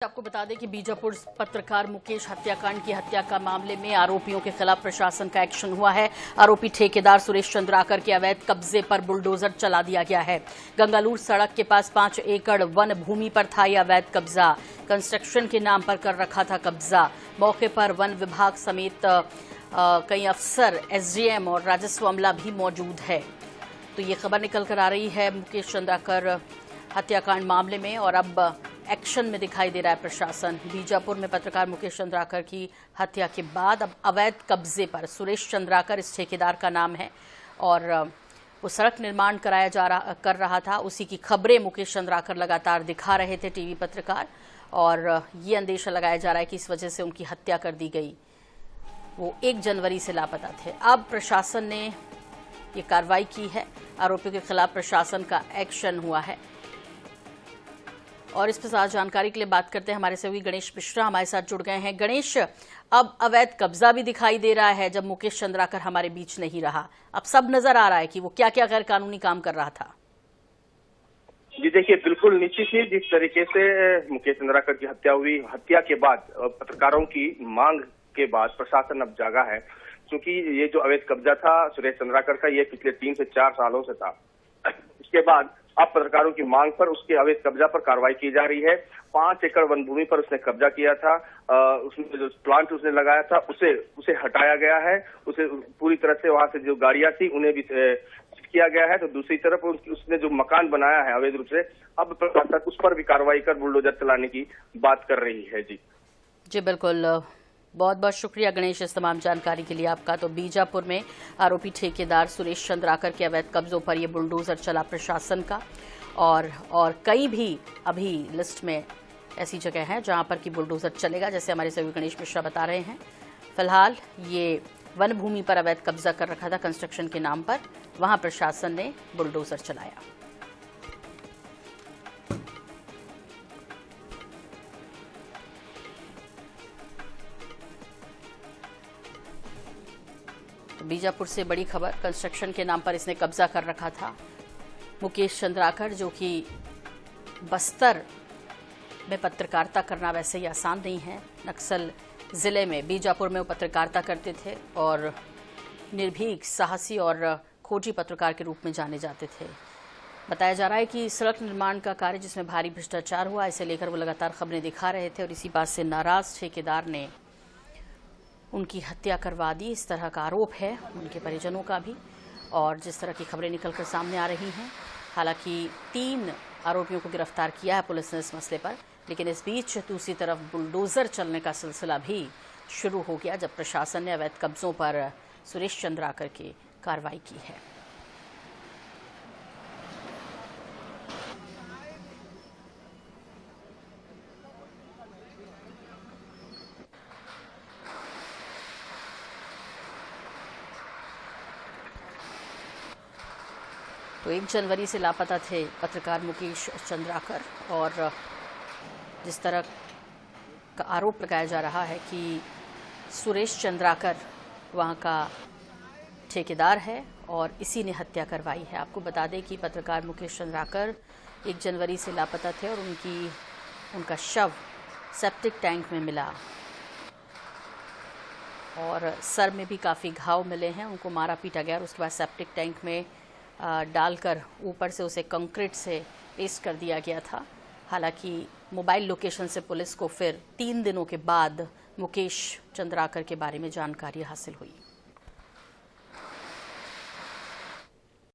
आपको बता दें कि बीजापुर पत्रकार मुकेश हत्याकांड की हत्या का मामले में आरोपियों के खिलाफ प्रशासन का एक्शन हुआ है। आरोपी ठेकेदार सुरेश चंद्राकर के अवैध कब्जे पर बुलडोजर चला दिया गया है। गंगालूर सड़क के पास 5 एकड़ वन भूमि पर था यह अवैध कब्जा। कंस्ट्रक्शन के नाम पर कर रखा था कब्जा। मौके पर वन विभाग समेत कई अफसर, एसडीएम और राजस्व अमला भी मौजूद है। तो ये खबर निकल कर आ रही है मुकेश चंद्राकर हत्याकांड मामले में, और अब एक्शन में दिखाई दे रहा है प्रशासन। बीजापुर में पत्रकार मुकेश चंद्राकर की हत्या के बाद अब अवैध कब्जे पर सुरेश चंद्राकर इस ठेकेदार का नाम है, और वो सड़क निर्माण कर रहा था। उसी की खबरें मुकेश चंद्राकर लगातार दिखा रहे थे टीवी पत्रकार, और ये अंदेशा लगाया जा रहा है कि इस वजह से उनकी हत्या कर दी गई। वो 1 जनवरी से लापता थे। अब प्रशासन ने ये कार्रवाई की है। आरोपियों के खिलाफ प्रशासन का एक्शन हुआ है, और इस पर साथ जानकारी के लिए बात करते हैं। हमारे सहयोगी गणेश मिश्रा हमारे साथ जुड़ गए हैं। गणेश, अब अवैध कब्जा भी दिखाई दे रहा है जब मुकेश चंद्राकर हमारे बीच नहीं रहा। अब सब नजर आ रहा है कि वो क्या क्या गैर कानूनी काम कर रहा था। जी देखिए, बिल्कुल निश्चित ही जिस तरीके से मुकेश चंद्राकर की हत्या हुई, हत्या के बाद पत्रकारों की मांग के बाद प्रशासन अब जागा है, क्योंकि ये जो अवैध कब्जा था सुरेश चंद्राकर का, ये पिछले 3 से 4 सालों से था। इसके बाद अब पत्रकारों की मांग पर उसके अवैध कब्जा पर कार्रवाई की जा रही है। 5 एकड़ वन भूमि पर उसने कब्जा किया था। उसमें जो प्लांट उसने लगाया था उसे हटाया गया है। उसे पूरी तरह से वहां से जो गाड़ियां थी उन्हें भी किया गया है। तो दूसरी तरफ उसने जो मकान बनाया है अवैध रूप से, अब प्रशासन उस पर भी कार्रवाई कर बुलडोजर चलाने की बात कर रही है। जी बिल्कुल, बहुत बहुत शुक्रिया गणेश इस तमाम जानकारी के लिए आपका। तो बीजापुर में आरोपी ठेकेदार सुरेश चंद्राकर के अवैध कब्जों पर यह बुलडोजर चला प्रशासन का, और कई भी अभी लिस्ट में ऐसी जगह है जहां पर कि बुलडोजर चलेगा, जैसे हमारे सहयोगी गणेश मिश्रा बता रहे हैं। फिलहाल ये वन भूमि पर अवैध कब्जा कर रखा था कंस्ट्रक्शन के नाम पर, वहां प्रशासन ने बुलडोजर चलाया। बीजापुर से बड़ी खबर, कंस्ट्रक्शन के नाम पर इसने कब्जा कर रखा था। मुकेश चंद्राकर, जो कि बस्तर में पत्रकारिता करना वैसे ही आसान नहीं है। नक्सल जिले में बीजापुर में वो पत्रकारिता करते थे और निर्भीक, साहसी और खोजी पत्रकार के रूप में जाने जाते थे। बताया जा रहा है कि सड़क निर्माण का कार्य जिसमें भारी भ्रष्टाचार हुआ, इसे लेकर वो लगातार खबरें दिखा रहे थे, और इसी बात से नाराज ठेकेदार ने उनकी हत्या करवा दी। इस तरह का आरोप है उनके परिजनों का भी, और जिस तरह की खबरें निकलकर सामने आ रही हैं। हालांकि 3 आरोपियों को गिरफ्तार किया है पुलिस ने इस मसले पर, लेकिन इस बीच दूसरी तरफ बुलडोजर चलने का सिलसिला भी शुरू हो गया जब प्रशासन ने अवैध कब्जों पर सुरेश चंद्राकर की कार्रवाई की है। तो 1 जनवरी से लापता थे पत्रकार मुकेश चंद्राकर, और जिस तरह का आरोप लगाया जा रहा है कि सुरेश चंद्राकर वहां का ठेकेदार है और इसी ने हत्या करवाई है। आपको बता दें कि पत्रकार मुकेश चंद्राकर 1 जनवरी से लापता थे, और उनका शव सेप्टिक टैंक में मिला, और सर में भी काफ़ी घाव मिले हैं। उनको मारा पीटा गया और उसके बाद सेप्टिक टैंक में डालकर ऊपर से उसे कंक्रीट से पेस्ट कर दिया गया था। हालांकि मोबाइल लोकेशन से पुलिस को फिर 3 दिनों के बाद मुकेश चंद्राकर के बारे में जानकारी हासिल हुई।